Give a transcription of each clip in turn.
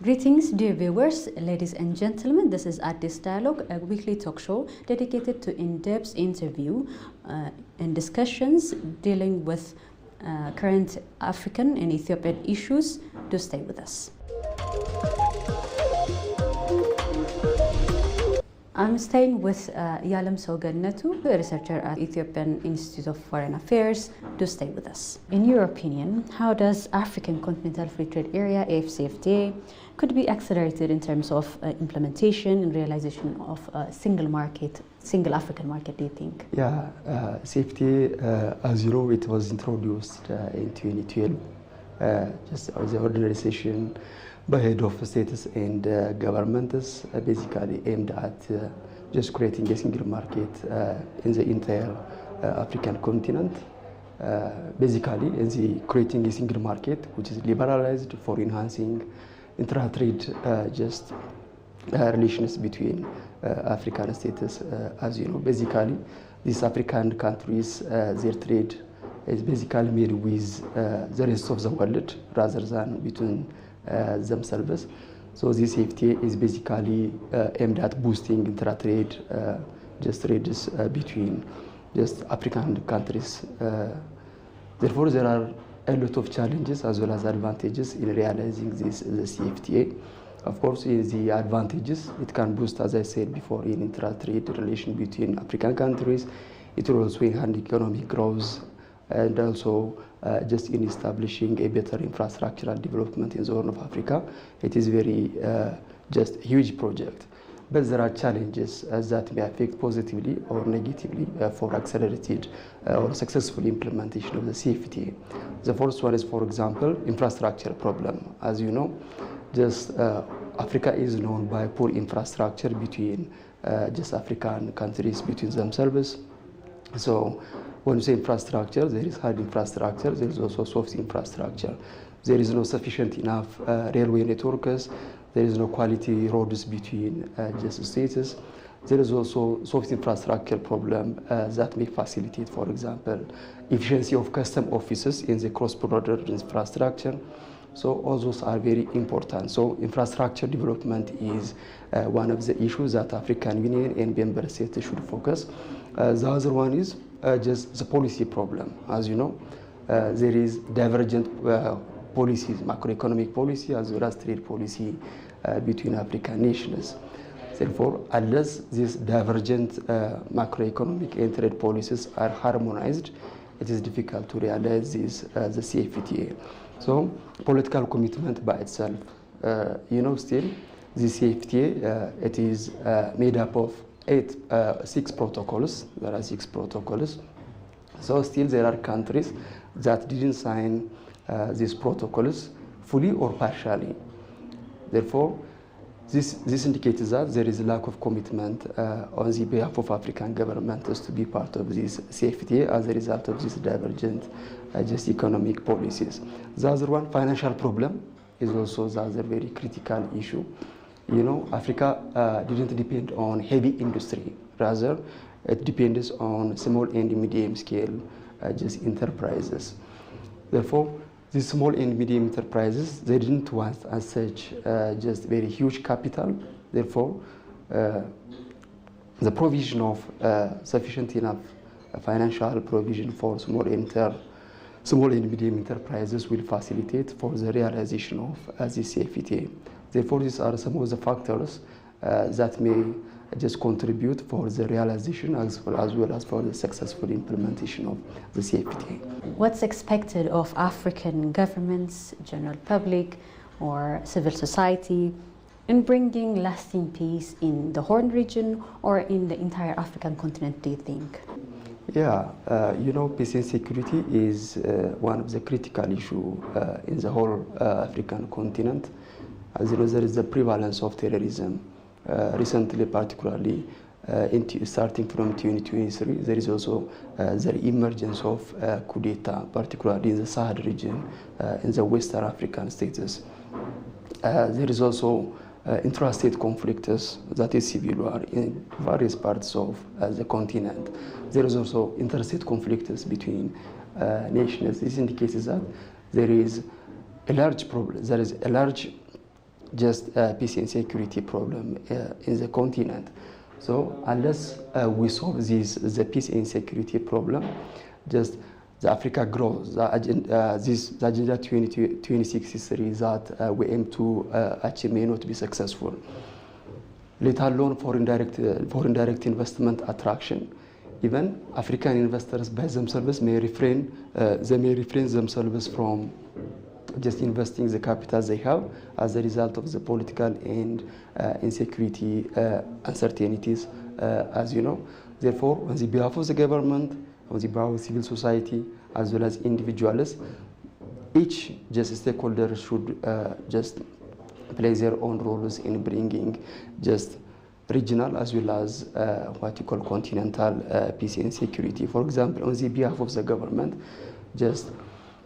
Greetings, dear viewers, ladies and gentlemen. This is Addis Dialogue, a weekly talk show dedicated to in-depth interview and discussions dealing with current African and Ethiopian issues. Do stay with us. I'm staying with Yalemsew Genetu, a researcher at Ethiopian Institute of Foreign Affairs. Do stay with us. In your opinion, how does African Continental Free Trade Area, AfCFTA, could be accelerated in terms of implementation and realization of a single African market, do you think? Yeah, CFTA, as you know, it was introduced in 2012, just as the ordinary session by head of states and governments, basically aimed at just creating a single market in the entire African continent. Basically, creating a single market which is liberalized for enhancing intra-trade relations between African states. As you know, basically, these African countries, their trade is basically made with the rest of the world rather than between themselves. So this FTA is basically aimed at boosting intra-trade, trades between African countries. Therefore, there are a lot of challenges as well as advantages in realizing the CFTA. Of course, in the advantages, it can boost, as I said before, in intra-trade relation between African countries. It will also enhance economic growth and also just in establishing a better infrastructural development in the Horn of Africa. It is very just huge project. But there are challenges that may affect positively or negatively for accelerated or successful implementation of the CFTA. The first one is, for example, infrastructure problem. As you know, Africa is known by poor infrastructure between African countries between themselves. So when you say infrastructure, there is hard infrastructure, there is also soft infrastructure. There is no sufficient enough railway networks, there is no quality roads between states. There is also soft infrastructure problem that may facilitate, for example, efficiency of custom offices in the cross-border infrastructure. So all those are very important. So infrastructure development is one of the issues that African Union and member states should focus. The other one is just the policy problem. As you know, there is divergent policies, macroeconomic policy as well as trade policy between African nations. Therefore, unless these divergent macroeconomic and trade policies are harmonized, it is difficult to realize the CFTA. So, political commitment by itself, still, the CFTA, it is made up of 6 protocols. There are 6 protocols. So still there are countries that didn't sign these protocols fully or partially. Therefore, this indicates that there is a lack of commitment on the behalf of African governments to be part of this CFTA as a result of these divergent economic policies. The other one, financial problem, is also the other very critical issue. You know, Africa didn't depend on heavy industry. Rather, it depends on small and medium scale enterprises. Therefore, these small and medium enterprises, they didn't want as such very huge capital. Therefore, the provision of sufficient enough financial provision for small and medium enterprises will facilitate for the realization of the CFTA. Therefore, these are some of the factors that may contribute for the realization as well as for the successful implementation of the CFTA. What's expected of African governments, general public, or civil society in bringing lasting peace in the Horn region or in the entire African continent, do you think? Yeah, peace and security is one of the critical issues in the whole African continent. As you know, there is the prevalence of terrorism. Recently, particularly starting from 2023, there is also the emergence of coup d'etat, particularly in the Sahel region, in the Western African states. There is also intrastate conflicts, that is civil war, in various parts of the continent. There is also interstate conflicts between nations. This indicates that there is a large problem. There is a large just peace and security problem in the continent. So unless we solve the peace and security problem, just the Africa grows. The Agenda 2063 that we aim to achieve may not be successful. Let alone foreign direct investment attraction. Even African investors by themselves may refrain themselves from just investing the capital they have as a result of the political and insecurity uncertainties, as you know. Therefore, on the behalf of the government, on the behalf of civil society, as well as individuals, each just stakeholder should just play their own roles in bringing just regional as well as what you call continental peace and security. For example, on the behalf of the government, just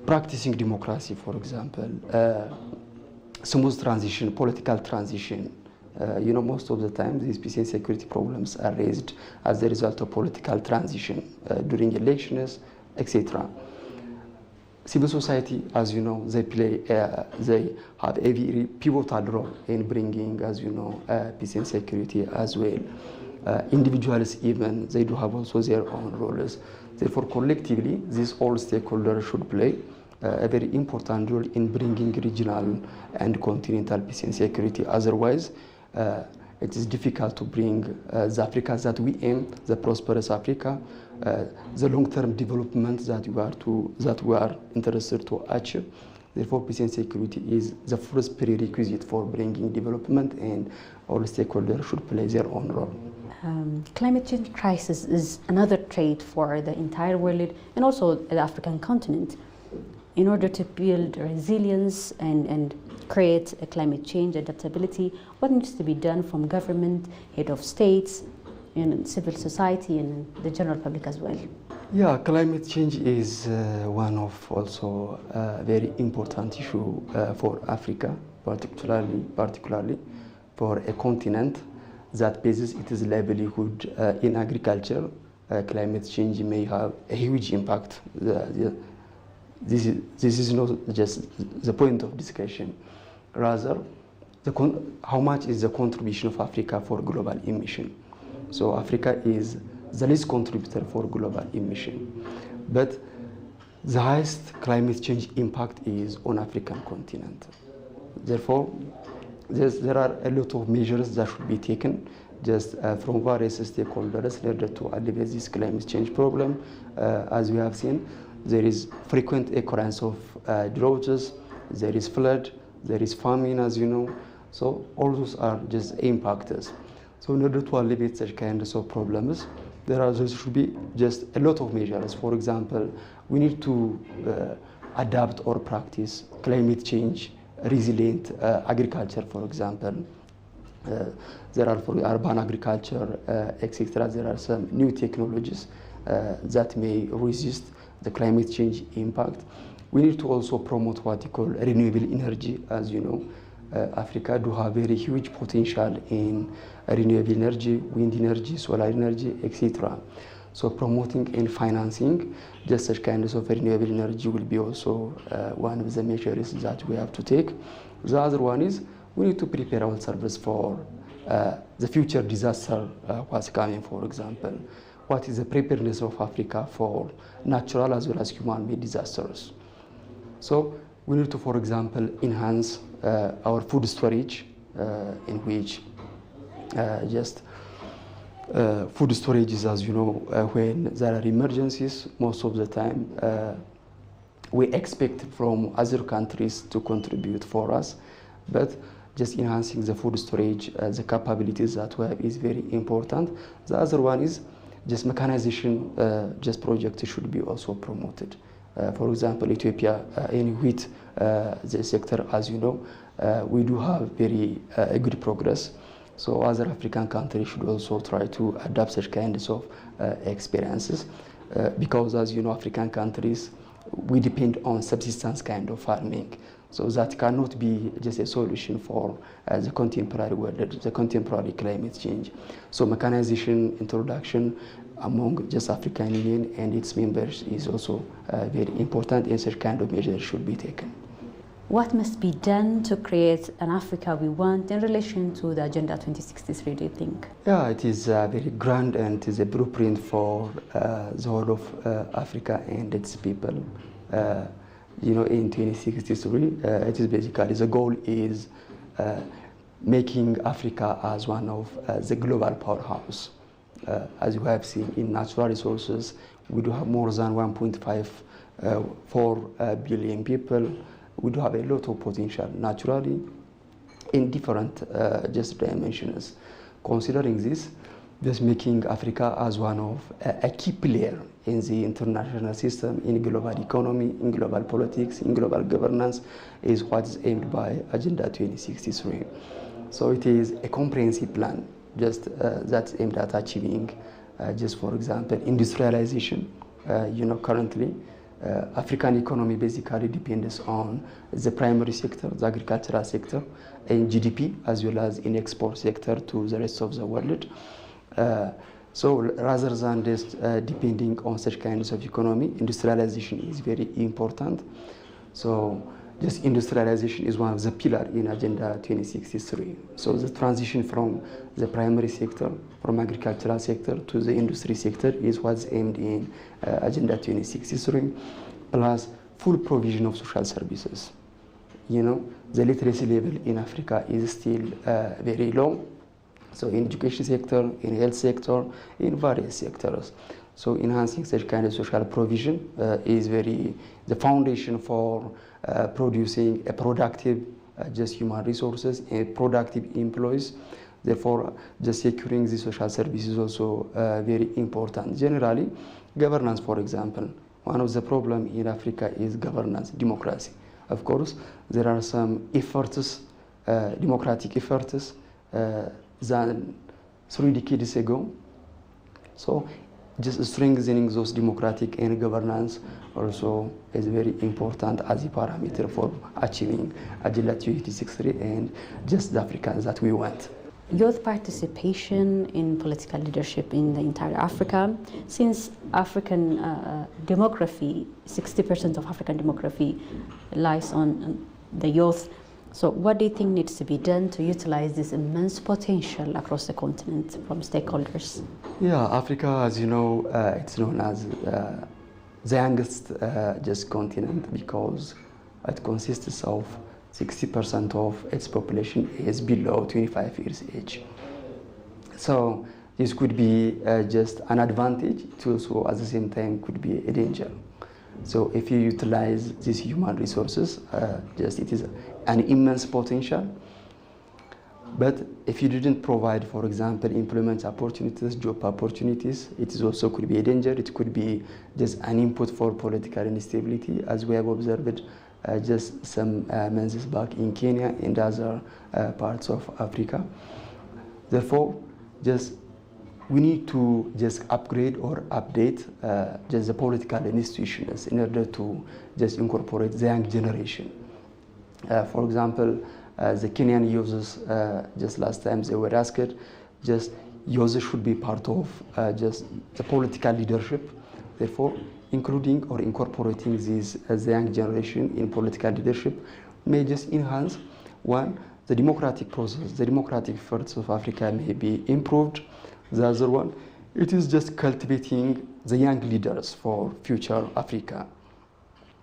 practicing democracy, for example, smooth transition, political transition. You know, most of the time these peace and security problems are raised as a result of political transition during elections, etc. Civil society, as you know, they have a very pivotal role in bringing, as you know, peace and security as well. Individuals even, they do have also their own roles. Therefore, collectively, these all stakeholders should play a very important role in bringing regional and continental peace and security. Otherwise, it is difficult to bring the Africa that we aim, the prosperous Africa, the long-term development that we are interested to achieve. Therefore, peace and security is the first prerequisite for bringing development, and all stakeholders should play their own role. Climate change crisis is another threat for the entire world and also the African continent. In order to build resilience and create a climate change adaptability, what needs to be done from government, head of states, and civil society and the general public as well? Yeah, climate change is one of also very important issue for Africa, particularly for a continent that bases its livelihood in agriculture. Climate change may have a huge impact. This is not just the point of discussion. Rather, how much is the contribution of Africa for global emission? So Africa is the least contributor for global emission. But the highest climate change impact is on African continent. Therefore, there are a lot of measures that should be taken just from various stakeholders in order to alleviate this climate change problem. As we have seen, there is frequent occurrence of droughts, there is flood, there is famine, as you know. So all those are just impactors. So in order to alleviate such kinds of problems, there should be just a lot of measures. For example, we need to adapt or practice climate change resilient agriculture, for example. There are for urban agriculture, etc. There are some new technologies that may resist the climate change impact. We need to also promote what you call renewable energy. As you know, Africa do have very huge potential in renewable energy, wind energy, solar energy, etc. So promoting and financing just such kinds of renewable energy will be also one of the measures that we have to take. The other one is we need to prepare ourselves for the future disaster what's coming, for example. What is the preparedness of Africa for natural as well as human-made disasters? So we need to, for example, enhance our food storage, in which food storage is, as you know, when there are emergencies, most of the time we expect from other countries to contribute for us, but just enhancing the food storage, the capabilities that we have is very important. The other one is just mechanization, just projects should be also promoted. For example, Ethiopia, in wheat, the sector, as you know, we do have very good progress. So other African countries should also try to adapt such kinds of experiences, because, as you know, African countries, we depend on subsistence kind of farming. So that cannot be just a solution for the contemporary world, the contemporary climate change. So mechanization introduction among just African Union and its members is also very important, and such kind of measures should be taken. What must be done to create an Africa we want in relation to the Agenda 2063, do you think? Yeah, it is very grand and it is a blueprint for the whole of Africa and its people. In 2063, it is basically the goal is making Africa as one of the global powerhouse. As you have seen in natural resources, we do have more than 1.54 billion people. We do have a lot of potential naturally in different just dimensions. Considering this, just making Africa as one of a key player in the international system, in global economy, in global politics, in global governance is what is aimed by Agenda 2063. So it is a comprehensive plan just that's aimed at achieving, just for example, industrialization. Currently, African economy basically depends on the primary sector, the agricultural sector, and GDP, as well as in export sector to the rest of the world. So rather than just depending on such kinds of economy, industrialization is very important. So just industrialization is one of the pillars in Agenda 2063. So the transition from the primary sector, from agricultural sector to the industry sector is what's aimed in Agenda 2063, plus full provision of social services. The literacy level in Africa is still very low. So in education sector, in health sector, in various sectors. So enhancing such kind of social provision is the foundation for producing a productive just human resources and productive employees. Therefore, just securing the social services is also very important. Generally, governance, for example, one of the problems in Africa is governance, democracy. Of course, there are some efforts, democratic efforts, than 3 decades ago. So just strengthening those democratic and governance also is very important as a parameter for achieving Agenda 2063 and just the Africans that we want. Youth participation in political leadership in the entire Africa, since African demography, 60% of African demography lies on the youth. So what do you think needs to be done to utilize this immense potential across the continent from stakeholders? Yeah, Africa, as you know, it's known as the youngest just continent because it consists of 60% of its population is below 25 years age. So this could be just an advantage, it also at the same time could be a danger. So if you utilize these human resources, it is an immense potential. But if you didn't provide, for example, employment opportunities, job opportunities, it is also could be a danger. It could be just an input for political instability, as we have observed just some months back in Kenya and other parts of Africa. Therefore, we need to just upgrade or update just the political institutions in order to just incorporate the young generation. For example, the Kenyan youths, just last time they were asked, youth should be part of just the political leadership. Therefore, including or incorporating the young generation in political leadership may just enhance, one, the democratic process, the democratic efforts of Africa may be improved. The other one, it is just cultivating the young leaders for future Africa.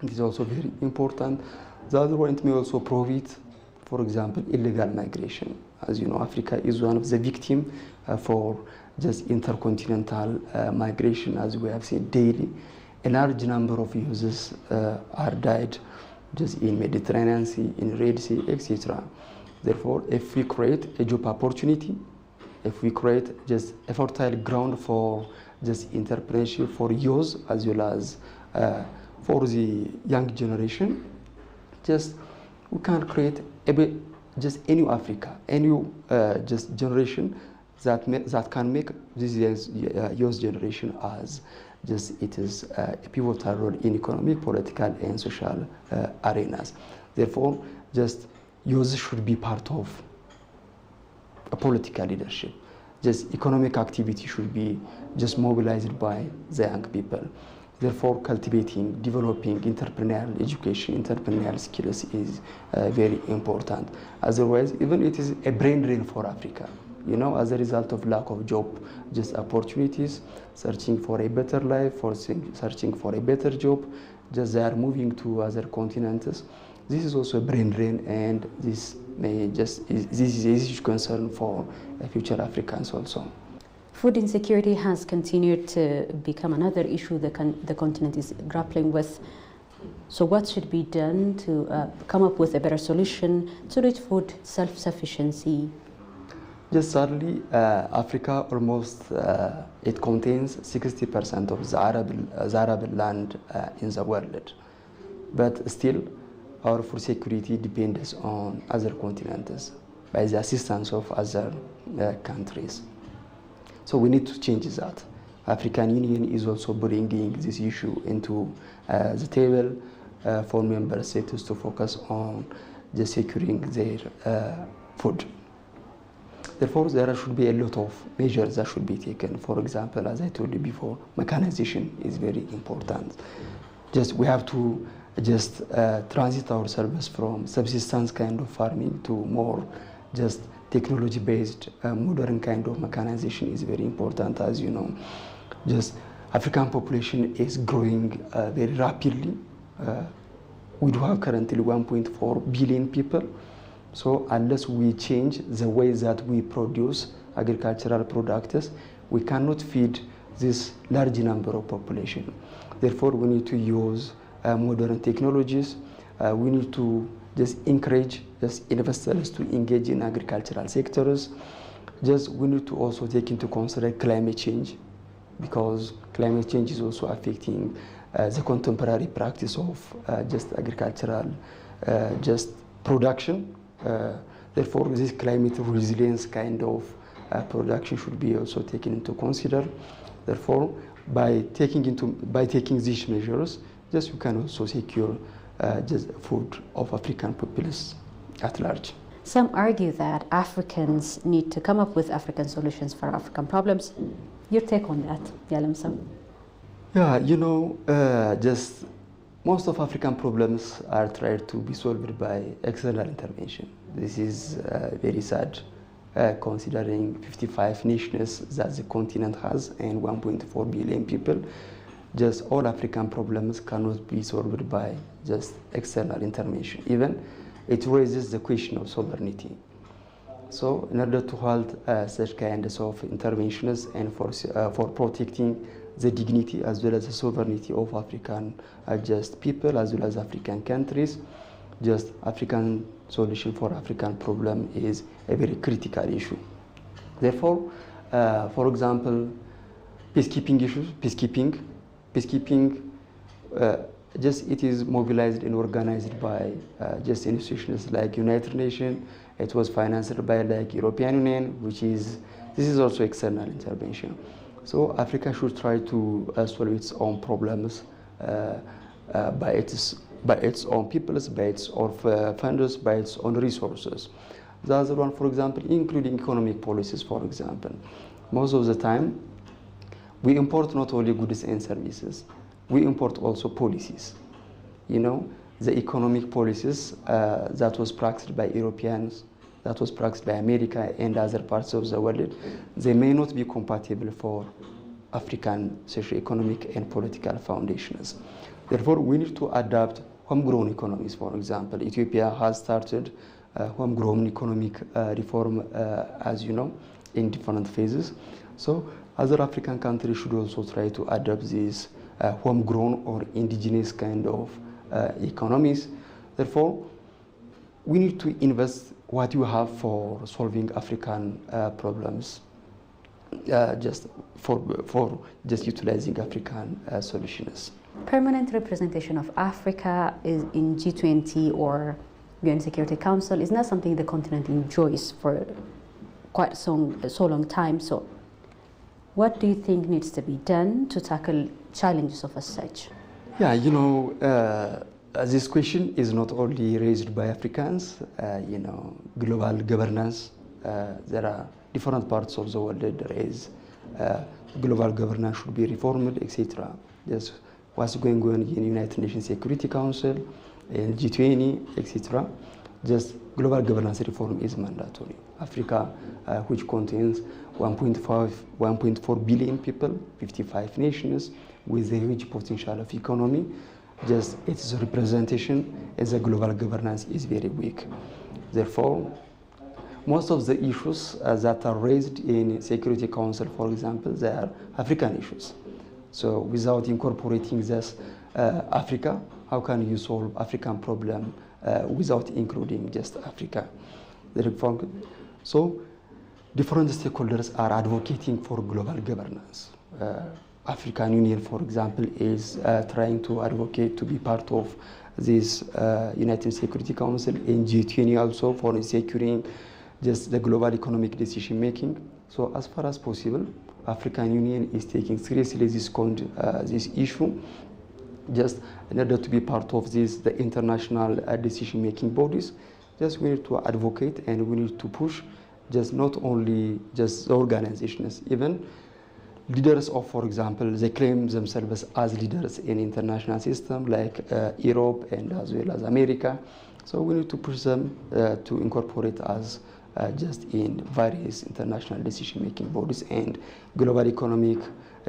It is also very important. The other one, it may also prevent, for example, illegal migration. As you know, Africa is one of the victims for just intercontinental migration, as we have seen daily. A large number of youths are died just in Mediterranean Sea, in Red Sea, etc. Therefore, if we create a job opportunity, if we create just a fertile ground for just entrepreneurship for youth as well as for the young generation, we can create just a new Africa, a new just generation that can make this youth generation as it is a pivotal role in economic, political, and social arenas. Therefore, youth should be part of a political leadership. Economic activity should be mobilized by the young people. Therefore, cultivating, developing entrepreneurial education, entrepreneurial skills is very important. Otherwise, even it is a brain drain for Africa. You know, as a result of lack of job, just opportunities, searching for a better life, searching for a better job, just they are moving to other continents. This is also a brain drain, and this is a huge concern for future Africans also. Food insecurity has continued to become another issue the continent is grappling with. So what should be done to come up with a better solution to reach food self-sufficiency? Just sadly, Africa almost, it contains 60% of the arable land in the world. But still, our food security depends on other continents by the assistance of other countries. So we need to change that. African Union is also bringing this issue into the table for member states to focus on just securing their food. Therefore, there should be a lot of measures that should be taken. For example, as I told you before, mechanization is very important. We have to transit ourselves from subsistence kind of farming to more just technology-based, modern kind of mechanization is very important. As you know, African population is growing very rapidly. We do have currently 1.4 billion people. So unless we change the way that we produce agricultural products, we cannot feed this large number of population. Therefore, we need to use modern technologies. We need to encourage investors to engage in agricultural sectors. We need to also take into consider climate change, because climate change is also affecting the contemporary practice of agricultural production. Therefore, this climate resilience kind of production should be also taken into consider. Therefore, by taking these measures, you can also secure food of African populace at large. Some argue that Africans need to come up with African solutions for African problems. Your take on that, Yalemsew? Yeah, you know, most of African problems are tried to be solved by external intervention. This is very sad, considering 55 nations that the continent has and 1.4 billion people. All African problems cannot be solved by external intervention. Even it raises the question of sovereignty. So in order to halt such kinds of interventions and for protecting the dignity as well as the sovereignty of African people as well as African countries, African solution for African problem is a very critical issue. Therefore, for example, peacekeeping issues, peacekeeping, it is mobilized and organized by institutions like United Nations. It was financed by European Union, this is also external intervention. So Africa should try to solve its own problems by its own peoples, by its own funders, by its own resources. The other one, for example, including economic policies, for example. Most of the time, we import not only goods and services, we import also policies. You know, the economic policies that was practiced by Europeans, that was practiced by America and other parts of the world, they may not be compatible for African socio-economic and political foundations. Therefore, we need to adapt homegrown economies. For example, Ethiopia has started homegrown economic reform, as you know, in different phases. So other African countries should also try to adopt these homegrown or indigenous kind of economies. Therefore, we need to invest what you have for solving African problems, for utilizing African solutions. Permanent representation of Africa in G20 or UN Security Council is not something the continent enjoys for quite so long time. So what do you think needs to be done to tackle challenges of such? Yeah, you know, this question is not only raised by Africans, you know, global governance. There are different parts of the world that raise global governance should be reformed, etc. what's going on in United Nations Security Council, and G20, etc. Just global governance reform is mandatory. Africa, which contains 1.4 billion people, 55 nations, with a huge potential of economy, just its representation as a global governance is very weak. Therefore, most of the issues that are raised in Security Council, for example, they are African issues. So without incorporating this Africa, how can you solve African problem without including just Africa? So different stakeholders are advocating for global governance. African Union, for example, is trying to advocate to be part of this United Security Council, and G20 also for securing just the global economic decision making. So as far as possible, African Union is taking seriously this issue, just in order to be part of the international decision making bodies. Just we need to advocate and we need to push, just not only just the organizations, even leaders of, for example, they claim themselves as leaders in international system like Europe and as well as America. So we need to push them to incorporate us just in various international decision-making bodies, and global economic,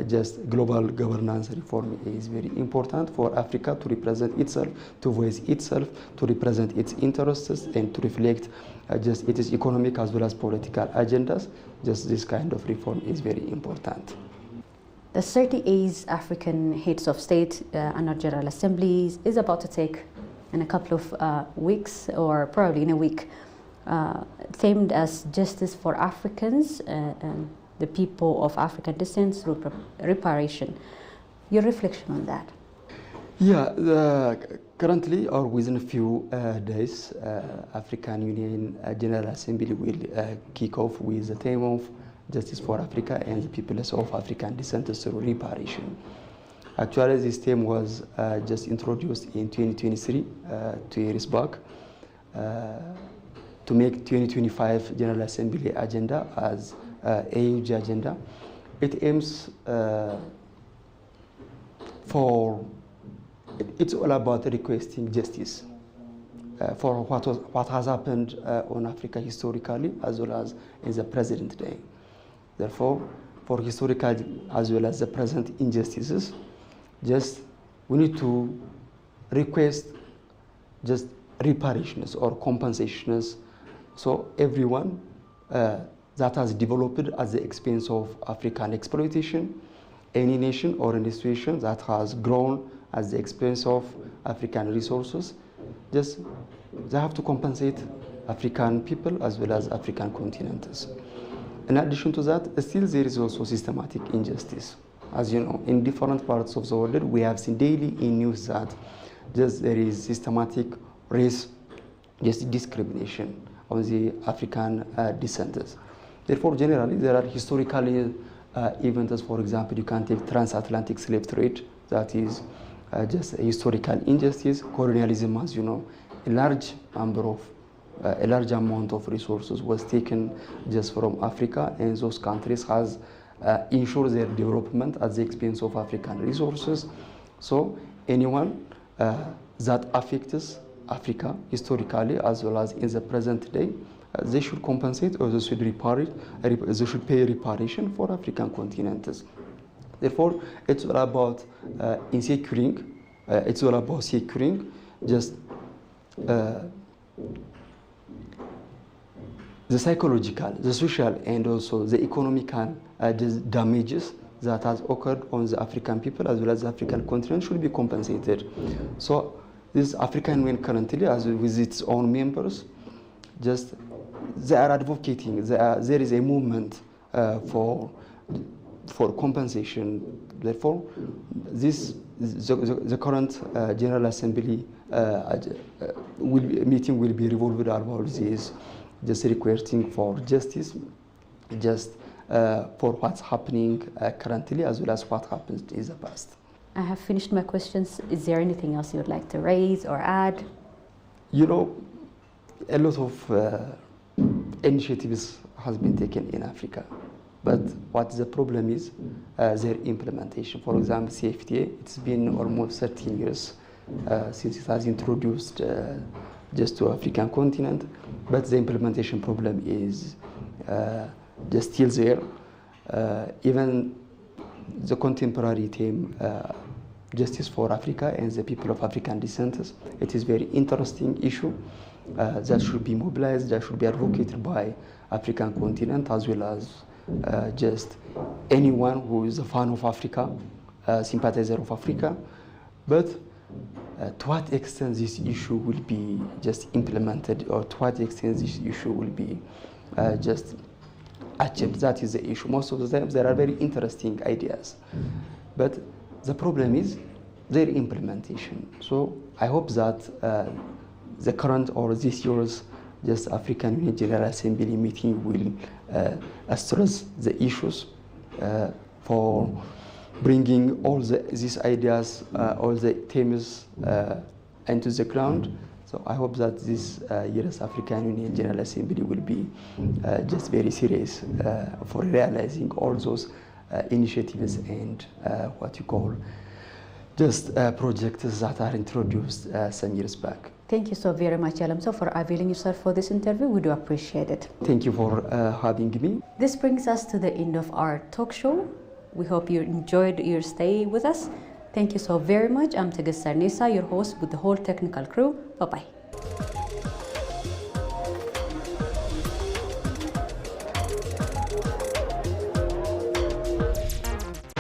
just global governance reform is very important for Africa to represent itself, to voice itself, to represent its interests, and to reflect just its economic as well as political agendas. Just this kind of reform is very important. The 38th African Heads of State Annual General Assemblies is about to take in a couple of weeks, or probably in a week, themed as Justice for Africans and the people of African descent through reparation. Your reflection on that? Yeah, currently or within a few days, African Union General Assembly will kick off with the theme of Justice for Africa and the peoples of African descent through reparation. Actually, this theme was just introduced in 2023, 2 years back, to make 2025 General Assembly agenda as a huge agenda. It aims it's all about requesting justice for what has happened on Africa historically as well as in the present day. Therefore, for historical as well as the present injustices, just we need to request just reparations or compensations. So everyone that has developed at the expense of African exploitation, any nation or institution that has grown at the expense of African resources, just they have to compensate African people as well as African continents. In addition to that, still there is also systematic injustice. As you know, in different parts of the world, we have seen daily in news that just there is systematic race, just discrimination on the African descendants. Therefore, generally, there are historical events. For example, you can take transatlantic slave trade, that is just a historical injustice. Colonialism, as you know, a large amount of resources was taken just from Africa, and those countries has ensured their development at the expense of African resources. So anyone that affects Africa historically as well as in the present day, they should compensate or they should pay reparation for African continents. Therefore, it's all about securing just the psychological, the social, and also the economical damages that has occurred on the African people as well as the African continent should be compensated. So this African Union currently, as with its own members, just they are advocating. There is a movement for compensation. Therefore, the current General Assembly meeting will be revolved about this, just requesting for justice, just for what's happening currently as well as what happened in the past. I have finished my questions. Is there anything else you would like to raise or add? You know, a lot of initiatives has been taken in Africa. But what the problem is, their implementation. For example, CFTA, it's been almost 13 years since it has introduced just to African continent, but the implementation problem is just still there. Even the contemporary theme, Justice for Africa and the people of African descent, it is very interesting issue that should be mobilized, that should be advocated by African continent as well as just anyone who is a fan of Africa, sympathizer of Africa. But to what extent this issue will be just implemented, or to what extent this issue will be just achieved, that is the issue. Most of the time there are very interesting ideas, but the problem is their implementation. So I hope that the current or this year's just African Union General Assembly meeting will address the issues for bringing all these ideas, all the themes into the ground. So I hope that this year's African Union General Assembly will be just very serious for realizing all those initiatives and what you call just projects that are introduced some years back. Thank you so very much, Yalemsew, for availing yourself for this interview. We do appreciate it. Thank you for having me. This brings us to the end of our talk show. We hope you enjoyed your stay with us. Thank you so very much. I'm Tigist Sarnesa, your host with the whole technical crew. Bye-bye.